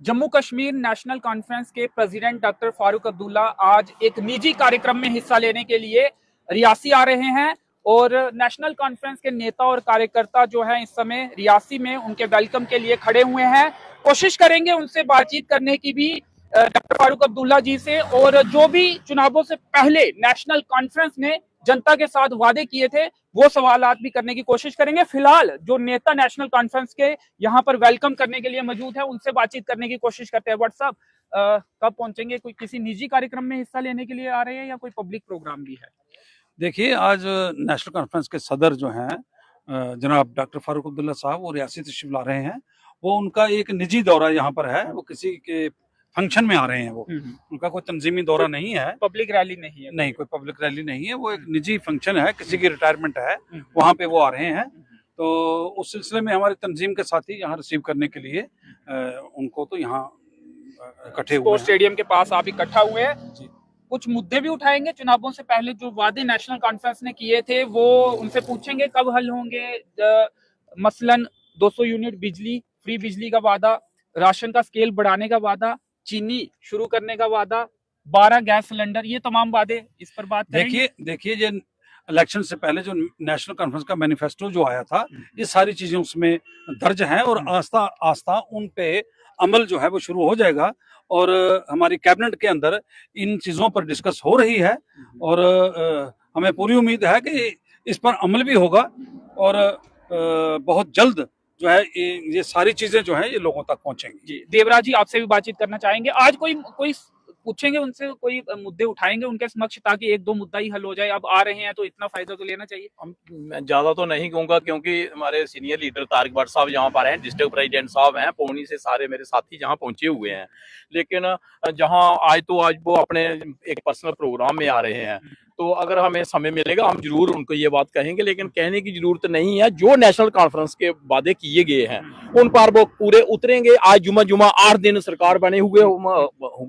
Jammu Kashmir national conference के president doctor Farooq Abdullah आज एक निजी कार्यक्रम में हिस्सा लेने के लिए रियासी आ रहे हैं और नेशनल कॉन्फ्रेंस के नेता और कार्यकर्ता जो हैं इस समय रियासी में उनके वेलकम के लिए खड़े हुए हैं। कोशिश करेंगे उनसे बातचीत करने की भी डॉक्टर फारूक अब्दुल्ला जी से, और जो भी चुनावों से पहले नेशनल कॉन्फ्रेंस में जनता के साथ वादे किए थे वो सवालात भी करने की कोशिश करेंगे। फिलहाल जो नेता नेशनल कॉन्फ्रेंस के यहाँ पर वेलकम करने के लिए मौजूद है उनसे बातचीत करने की कोशिश करते हैं। व्हाट्सअप कब पहुंचेंगे? कोई किसी निजी कार्यक्रम में हिस्सा लेने के लिए आ रहे हैं या कोई पब्लिक प्रोग्राम भी है? देखिए, आज नेशनल कॉन्फ्रेंस के सदर जो हैं जनाब डॉक्टर फारूक अब्दुल्ला साहब वो रियासी तशरीफ ला रहे हैं। वो उनका एक निजी दौरा यहाँ पर है, वो किसी के फंक्शन में आ रहे हैं। वो उनका कोई तंजीमी दौरा नहीं है, पब्लिक रैली नहीं है। नहीं, कोई पब्लिक रैली नहीं है, वो एक निजी फंक्शन है, किसी की रिटायरमेंट है, वहाँ पे वो आ रहे हैं। तो उस सिलसिले में हमारे तंजीम के साथी यहाँ रिसीव करने के लिए उनको तो यहाँ इकट्ठे हुए हैं। स्टेडियम के पास आप इकट्ठा हुए हैं। कुछ मुद्दे भी उठाएंगे चुनावों से पहले जो वादे नेशनल कॉन्फ्रेंस ने किए थे वो उनसे पूछेंगे कब हल होंगे। मसलन 200 यूनिट बिजली, फ्री बिजली का वादा, राशन का स्केल बढ़ाने का वादा, चीनी शुरू करने का वादा, 12 गैस सिलेंडर, ये तमाम वादे, इस पर बात करेंगे। देखिए ये इलेक्शन से पहले जो नेशनल कॉन्फ्रेंस का मैनिफेस्टो जो आया था, ये सारी चीजें उसमें दर्ज हैं और आस्था आस्था उन पे अमल जो है वो शुरू हो जाएगा। और हमारी कैबिनेट के अंदर इन चीजों पर डिस्कस हो रही है और हमें पूरी उम्मीद है कि इस पर अमल भी होगा और बहुत जल्द जो है ये सारी चीजें जो है ये लोगों तक पहुंचेंगी। जी, देवराज जी आपसे भी बातचीत करना चाहेंगे। आज कोई पूछेंगे उनसे, कोई मुद्दे उठाएंगे उनके समक्ष ताकि एक दो मुद्दा ही हल हो जाए? अब आ रहे हैं तो इतना फायदा तो लेना चाहिए। मैं ज्यादा तो नहीं कहूंगा क्योंकि हमारे सीनियर लीडर तारिक भट्ट साहब यहाँ पर हैं, डिस्ट्रिक्ट प्रेसिडेंट साहब हैं, पौनी से सारे मेरे साथी जहाँ पहुंचे हुए हैं। लेकिन जहाँ आज वो अपने एक पर्सनल प्रोग्राम में आ रहे हैं, तो अगर हमें समय मिलेगा हम जरूर उनको ये बात कहेंगे। लेकिन कहने की जरूरत नहीं है, जो नेशनल कॉन्फ्रेंस के वादे किए गए हैं उन पर वो पूरे उतरेंगे। आज जुमा 8 दिन सरकार बने हुए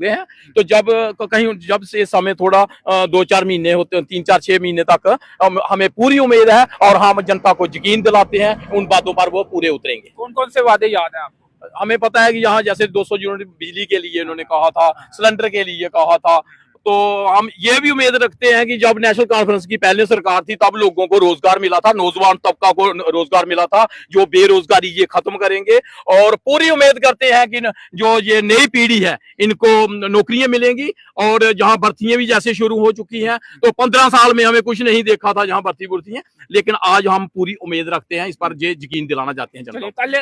हैं, तो जब से समय थोड़ा 2-4 महीने होते हैं, 3-4-6 महीने तक हमें पूरी उम्मीद है और हम जनता को यकीन दिलाते हैं उन बातों पर वो पूरे उतरेंगे। कौन कौन से वादे याद है आपको? हमें पता है कि यहाँ जैसे 200 यूनिट बिजली के लिए इन्होंने कहा था, सिलेंडर के लिए कहा था। तो हम ये भी उम्मीद रखते हैं कि जब नेशनल कॉन्फ्रेंस की पहले सरकार थी तब लोगों को रोजगार मिला था, नौजवान तबका को रोजगार मिला था, जो बेरोजगारी ये खत्म करेंगे। और पूरी उम्मीद करते हैं कि जो ये नई पीढ़ी है इनको नौकरियां मिलेंगी। और जहां भर्तियां भी जैसे शुरू हो चुकी हैं, तो 15 साल में हमें कुछ नहीं देखा था जहां भर्ती है, लेकिन आज हम पूरी उम्मीद रखते हैं, इस पर यकीन दिलाना चाहते हैं। कल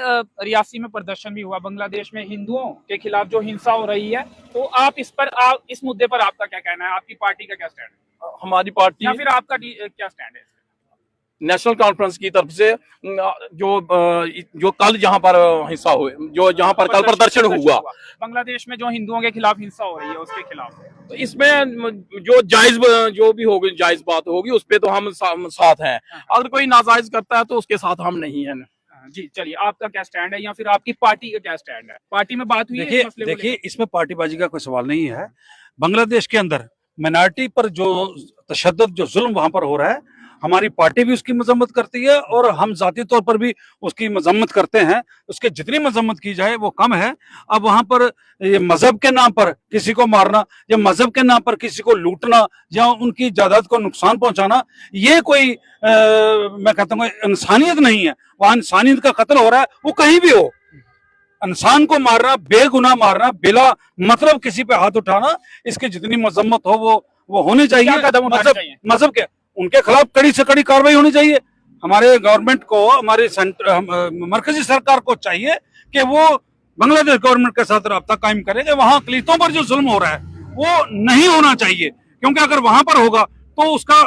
रियासी में प्रदर्शन भी हुआ, बांग्लादेश में हिंदुओं के खिलाफ जो हिंसा हो रही है, तो आप इस मुद्दे पर आपका क्या कहना है? आपकी पार्टी का क्या स्टैंड है? हमारी पार्टी या फिर आपका क्या स्टैंड है नेशनल कॉन्फ्रेंस की तरफ से? जो कल जहां पर हिस्सा हुए, जो जहां पर कल प्रदर्शन हुआ बांग्लादेश में जो हिंदुओं के खिलाफ हिंसा हो रही है उसके खिलाफ, तो इसमें जो भी होगी जायज बात होगी उस पे तो हम साथ हैं। अगर कोई नाजायज करता है तो उसके साथ हम नहीं है। जी चलिए, आपका क्या स्टैंड है या फिर आपकी पार्टी का क्या स्टैंड है? पार्टी में बात हुई है? देखिए इसमें पार्टीबाजी का कोई सवाल नहीं है। बांग्लादेश के अंदर माइनॉरिटी पर जो तशद्दुद, जो जुल्म वहां पर हो रहा है, हमारी पार्टी भी उसकी मजम्मत करती है और हम जाती तौर पर भी उसकी मजम्मत करते हैं। उसके जितनी मजम्मत की जाए वो कम है। अब वहां पर ये मजहब के नाम पर किसी को मारना या मजहब के नाम पर किसी को लूटना या उनकी जायदाद को नुकसान पहुंचाना, ये कोई मैं कहता हूँ इंसानियत नहीं है। वहां इंसानियत का कत्ल हो रहा है, वो कहीं भी हो। इंसान को मारना, बेगुनाह मारना, बिला मतलब किसी पे हाथ उठाना, इसकी जितनी मजम्मत हो वो होनी चाहिए। मजहब के उनके खिलाफ कड़ी से कड़ी कार्रवाई होनी चाहिए। हमारे गवर्नमेंट को, हमारे मरकजी सरकार को चाहिए कि वो बांग्लादेश गवर्नमेंट के साथ राब्ता कायम करे कि वहां अकलीतों पर जो जुल्म हो रहा है वो नहीं होना चाहिए। क्योंकि अगर वहां पर होगा तो उसका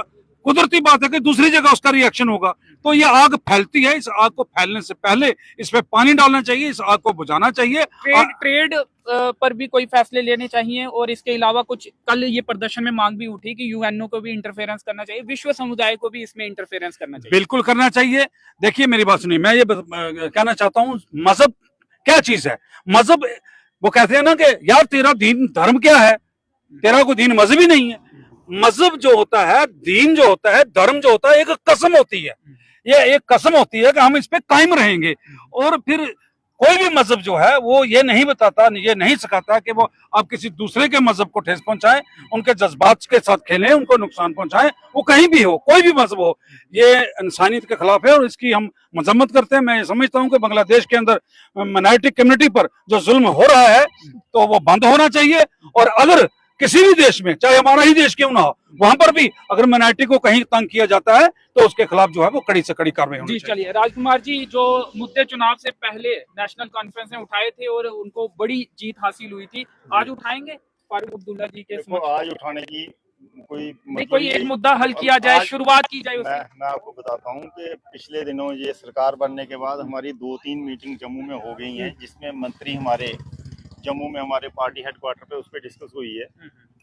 कुदरती बात है कि दूसरी जगह उसका रिएक्शन होगा। तो ये आग फैलती है, इस आग को फैलने से पहले इस पे पानी डालना चाहिए, इस आग को बुझाना चाहिए। ट्रेड पर भी कोई फैसले लेने चाहिए। और इसके अलावा कुछ कल ये प्रदर्शन में मांग भी उठी कि यूएनओ को भी इंटरफेरेंस करना चाहिए, विश्व समुदाय को भी इसमें इंटरफेरेंस करना चाहिए। बिल्कुल करना चाहिए। देखिए मेरी बात सुनिए, मैं ये कहना चाहता हूँ, मजहब क्या चीज है? मजहब, वो कहते हैं ना कि यार तेरा दीन धर्म क्या है, तेरा कोई दीन मजहब ही नहीं है। मजहब जो होता है, दीन जो होता है, धर्म जो होता है, एक कसम होती है। ये एक कसम होती है कि हम इस पे कायम रहेंगे। और फिर कोई भी मजहब जो है वो ये नहीं बताता, ये नहीं सिखाता कि वो आप किसी दूसरे के मजहब को ठेस पहुंचाएं, उनके जज्बात के साथ खेलें, उनको नुकसान पहुंचाएं। वो कहीं भी हो, कोई भी मजहब हो, ये इंसानियत के खिलाफ है और इसकी हम मजम्मत करते हैं। मैं समझता हूं कि बांग्लादेश के अंदर माइनॉरिटी कम्युनिटी पर जो जुल्म हो रहा है तो वो बंद होना चाहिए। और अगर किसी भी देश में, चाहे हमारा ही देश क्यों ना हो, वहां पर भी अगर माइनॉरिटी को कहीं तंग किया जाता है तो उसके खिलाफ जो है वो कड़ी से कड़ी कार्रवाई होनी जी चाहिए। चलिए, राजकुमार जी, जो मुद्दे चुनाव से पहले नेशनल कॉन्फ्रेंस में उठाए थे और उनको बड़ी जीत हासिल हुई थी, आज उठाएंगे फारूक अब्दुल्ला जी के देखो, समक्ष? आज उठाने की कोई नहीं, मतलब कोई एक मुद्दा हल किया जाए, शुरुआत की जाए उससे। मैं आपको बताता हूँ कि पिछले दिनों ये सरकार बनने के बाद हमारी 2-3 मीटिंग जम्मू में हो गई हैं, जिसमें मंत्री हमारे जम्मू में हमारे पार्टी हेडक्वार्टर पे उस पर डिस्कस हुई है।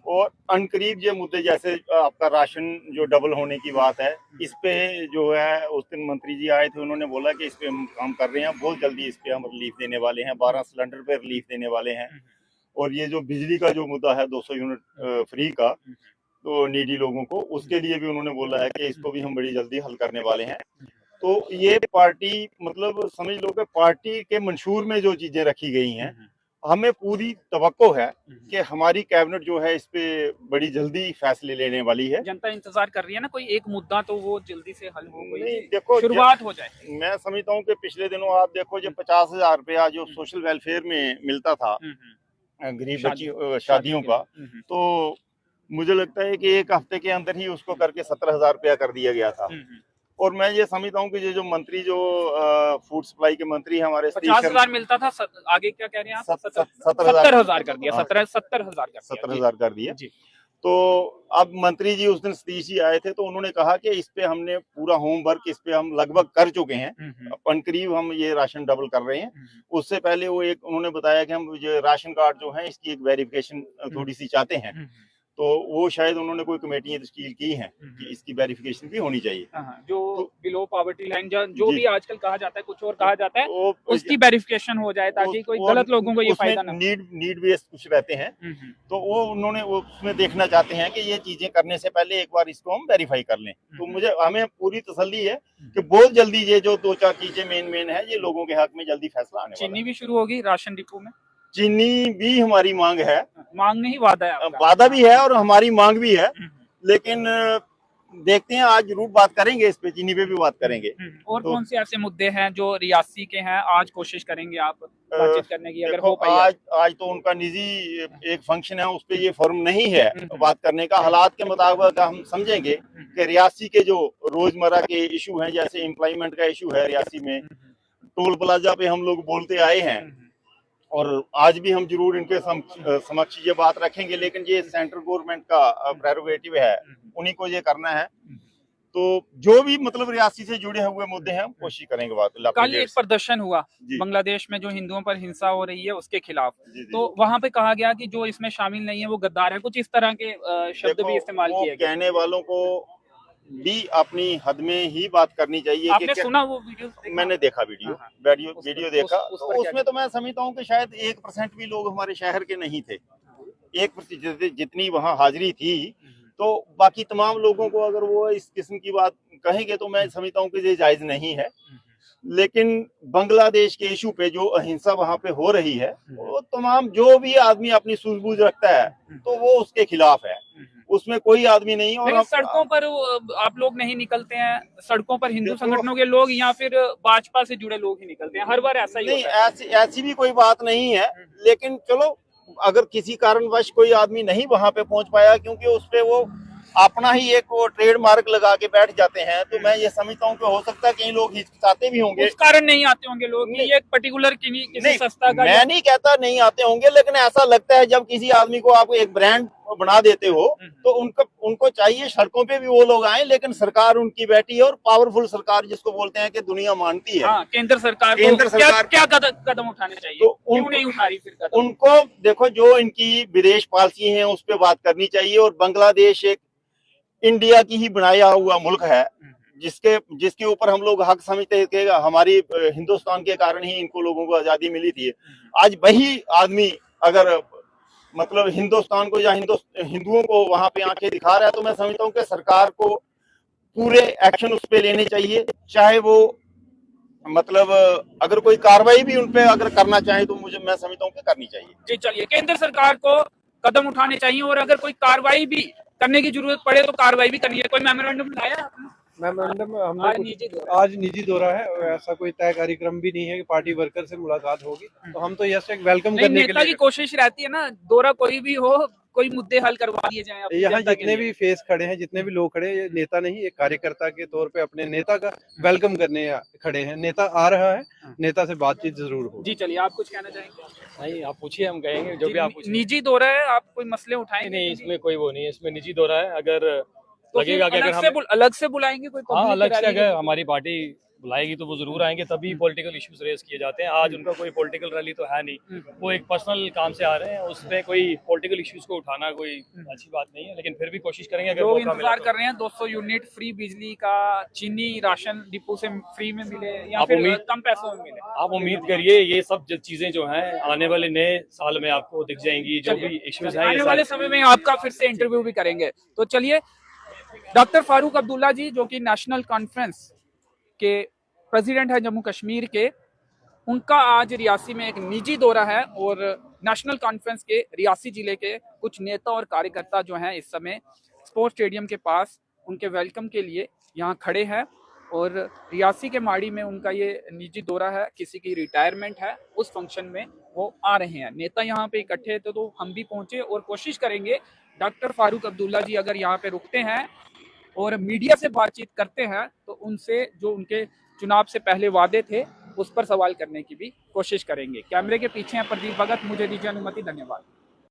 और अनकरीब ये मुद्दे जैसे आपका राशन जो डबल होने की बात है, इस पे जो है उस दिन मंत्री जी आए थे, उन्होंने बोला कि इस पे हम काम कर रहे हैं, बहुत जल्दी इस पे हम रिलीफ देने वाले हैं, 12 सिलेंडर पे रिलीफ देने वाले हैं। और ये जो बिजली का जो मुद्दा है 200 यूनिट फ्री का, तो नीडी लोगों को, उसके लिए भी उन्होंने बोला है कि इसको भी हम बड़ी जल्दी हल करने वाले हैं। तो ये पार्टी, मतलब समझ लो कि पार्टी के मंशूर में जो चीजें रखी गई हैं, हमें पूरी तवक्को है कि हमारी कैबिनेट जो है इस पे बड़ी जल्दी फैसले लेने वाली है। जनता इंतजार कर रही है ना, कोई एक मुद्दा तो वो जल्दी से हल हो, नहीं, कोई देखो, शुरुआत हो जाए। मैं समझता हूँ कि पिछले दिनों आप देखो, जब 50,000 रुपया जो सोशल वेलफेयर में मिलता था गरीब बच्ची शादियों का, तो मुझे लगता है कि एक हफ्ते के अंदर ही उसको करके 17,000 रुपया कर दिया गया था। और मैं ये समझता हूँ कि ये जो मंत्री, जो फूड सप्लाई के मंत्री हैं हमारे, 50,000 मिलता था, आगे क्या कह रहे हैं आप? 17,000 कर दिया, 70,000 कर दिया। तो अब मंत्री जी उस दिन सतीश जी आए थे, तो उन्होंने कहा कि इस पे हमने पूरा होमवर्क, इस पे हम लगभग कर चुके हैं, करीब हम ये राशन डबल कर रहे हैं। उससे पहले वो एक उन्होंने बताया कि हम ये राशन कार्ड जो है इसकी एक वेरिफिकेशन थोड़ी सी चाहते हैं, तो वो शायद उन्होंने कोई कमेटियां तश्कील की हैं कि इसकी वेरिफिकेशन भी होनी चाहिए। जो बिलो पॉवर्टी लाइन जो भी आजकल कहा जाता है, कुछ और कहा जाता है, तो उसकी वेरिफिकेशन हो जाए ताकि कोई गलत लोगों को ये फायदा ना। नीड बेस्ड कुछ रहते हैं, तो वो उन्होंने उसमें देखना चाहते हैं कि ये चीजें करने से पहले एक बार इसको हम वेरीफाई कर लें। तो हमें पूरी तसल्ली है कि बहुत जल्दी ये जो 2-4 चीजें मेन है, ये लोगों के हक में जल्दी फैसला आने वाला है। चीनी भी शुरू होगी राशन डिपो में? चीनी भी हमारी मांग है, मांग नहीं, वादा है। वादा भी है और हमारी मांग भी है, लेकिन देखते हैं, आज जरूर बात करेंगे इस पे, चीनी पे भी बात करेंगे। और तो, कौन से ऐसे मुद्दे हैं जो रियासी के हैं, आज कोशिश करेंगे आप बातचीत करने की, अगर हो पाए? आज तो उनका निजी एक फंक्शन है, उस पे ये फॉर्म नहीं है बात करने का। हालात के मुताबिक हम समझेंगे कि रियासी के जो रोजमर्रा के इशू हैं, जैसे एम्प्लॉयमेंट का इशू है रियासी में, टोल प्लाजा पे हम लोग बोलते आए हैं और आज भी हम जरूर इनके समक्ष ये बात रखेंगे, लेकिन ये सेंट्रल गवर्नमेंट का प्रेरोगेटिव है, उन्हीं को ये करना है। तो जो भी मतलब रियासी से जुड़े हुए मुद्दे हैं, हम कोशिश करेंगे बात। कल एक प्रदर्शन हुआ बांग्लादेश में जो हिंदुओं पर हिंसा हो रही है उसके खिलाफ, तो वहां पे कहा गया कि जो इसमें शामिल नहीं है वो गद्दार है, कुछ इस तरह के शब्द भी इस्तेमाल किए गए। कहने वालों को भी अपनी हद में ही बात करनी चाहिए। आपने सुना वो वीडियो? मैंने देखा वीडियो देखा, तो उसमें तो मैं समझता हूँ कि शायद 1% भी लोग हमारे शहर के नहीं थे। 1% जितनी वहाँ हाजिरी थी, तो बाकी तमाम लोगों को अगर वो इस किस्म की बात कहेंगे तो मैं समझता हूँ कि ये जायज नहीं है। लेकिन बांग्लादेश के इशू पे जो अहिंसा वहाँ पे हो रही है, वो तमाम जो भी आदमी अपनी सूझबूझ रखता है तो वो उसके खिलाफ है, उसमें कोई आदमी नहीं। और सड़कों पर आप लोग नहीं निकलते हैं, सड़कों पर हिंदू संगठनों के लोग या फिर भाजपा से जुड़े लोग ही निकलते हैं, हर बार ऐसा ही होता है। ऐसी भी कोई बात नहीं है, लेकिन चलो अगर किसी कारणवश कोई आदमी नहीं वहां पे पहुंच पाया, क्योंकि उस पे वो अपना ही एक वो ट्रेडमार्क लगा के बैठ जाते हैं, तो मैं ये समझता हूँ कि हो सकता है कई लोग हिचकिचाते भी होंगे, उस कारण नहीं आते होंगे लोग, नहीं, ये एक पर्टिकुलर किसी संस्था का। मैं नहीं कहता नहीं आते होंगे, लेकिन ऐसा लगता है जब किसी आदमी को आप एक ब्रांड बना देते हो तो उनको चाहिए सड़कों पे भी वो लोग आए, लेकिन सरकार उनकी बैठी है, और पावरफुल सरकार जिसको बोलते हैं कि दुनिया मानती है। केंद्र सरकार क्या कदम उठाने चाहिए, तो क्यों नहीं उठा रही फिर कदम? उनको देखो, जो इनकी विदेश पॉलिसी है उस पर बात करनी चाहिए। और बांग्लादेश एक इंडिया की ही बनाया हुआ मुल्क है, जिसके ऊपर हम लोग हक समझते हैं कि हमारी हिंदुस्तान के कारण ही इनको लोगों को आजादी मिली थी। आज वही आदमी अगर मतलब हिंदुस्तान को या हिंदुओं को वहां पे आंखें दिखा रहा है, तो मैं समझता हूँ कि सरकार को पूरे एक्शन उस पे लेने चाहिए, चाहे वो मतलब अगर कोई कार्रवाई भी उन पे अगर करना चाहे तो मैं समझता हूँ कि करनी चाहिए। जी चलिए, केंद्र सरकार को कदम उठाने चाहिए और अगर कोई कार्रवाई भी करने की जरूरत पड़े तो कार्रवाई भी करनी है। कोई मेमोरेंडम लाया आपने? मेमोरेंडम आज निजी दौरा है और ऐसा कोई तय कार्यक्रम भी नहीं है कि पार्टी वर्कर से मुलाकात होगी, तो हम तो यस एक वेलकम नहीं, करने के नेता की लिए कोशिश रहती है ना, दौरा कोई भी हो, कोई मुद्दे हल करवा दिए जाएं अपनी यहाँ जनता के जितने लिए। भी फेस खड़े हैं, जितने भी लोग खड़े हैं, ये नेता नहीं, एक कार्यकर्ता के तौर पे अपने नेता का वेलकम करने खड़े हैं। नेता आ रहा है, नेता से बातचीत जरूर होगी। जी चलिए, आप कुछ कहना चाहेंगे? नहीं, आप पूछिए, हम कहेंगे जो जी, भी आप पूछिए। निजी दौरा है, आप कोई मसले उठाएंगे? नहीं, इसमें कोई वो नहीं है, इसमें निजी दौरा है। अगर तो लगेगा कि फिर अगर हम अलग से बुलाएंगे कोई हाँ, public अलग से रैली? अगर हमारी पार्टी बुलाएगी तो वो जरूर आएंगे, तभी पॉलिटिकल इश्यूज रेज किए जाते हैं। आज उनका कोई पॉलिटिकल रैली तो है नहीं, वो एक पर्सनल काम से आ रहे हैं, उसमें कोई पॉलिटिकल इश्यूज को उठाना कोई अच्छी बात नहीं है, लेकिन फिर भी कोशिश करेंगे अगर लोग मौका मिला इंतजार तो। कर रहे हैं 200 यूनिट फ्री बिजली का, चीनी राशन डिपो से फ्री में मिले या आप फिर उम्मीद- कम पैसों में मिले। आप उम्मीद करिए ये सब चीजें जो हैं आने वाले नए साल में आपको दिख जाएंगी, जो भी इश्यूज हैं आने ये वाले सारे। समय में आपका फिर से इंटरव्यू भी करेंगे। तो चलिए, डॉक्टर फारूक अब्दुल्ला जी जो कि नेशनल कॉन्फ्रेंस के प्रेसिडेंट है जम्मू कश्मीर के, उनका आज रियासी में एक निजी दौरा है और नेशनल कॉन्फ्रेंस के रियासी जिले के कुछ नेता और कार्यकर्ता जो हैं इस समय स्पोर्ट्स स्टेडियम के पास उनके वेलकम के लिए यहाँ खड़े हैं। और रियासी के माड़ी में उनका ये निजी दौरा है, किसी की रिटायरमेंट है, उस फंक्शन में वो आ रहे हैं। नेता यहाँ पे इकट्ठे थे तो हम भी पहुंचे और कोशिश करेंगे डॉक्टर फारूक अब्दुल्ला जी अगर यहाँ पे रुकते हैं और मीडिया से बातचीत करते हैं तो उनसे जो उनके चुनाव से पहले वादे थे उस पर सवाल करने की भी कोशिश करेंगे। कैमरे के पीछे हैं प्रदीप भगत, मुझे दीजिए अनुमति, धन्यवाद।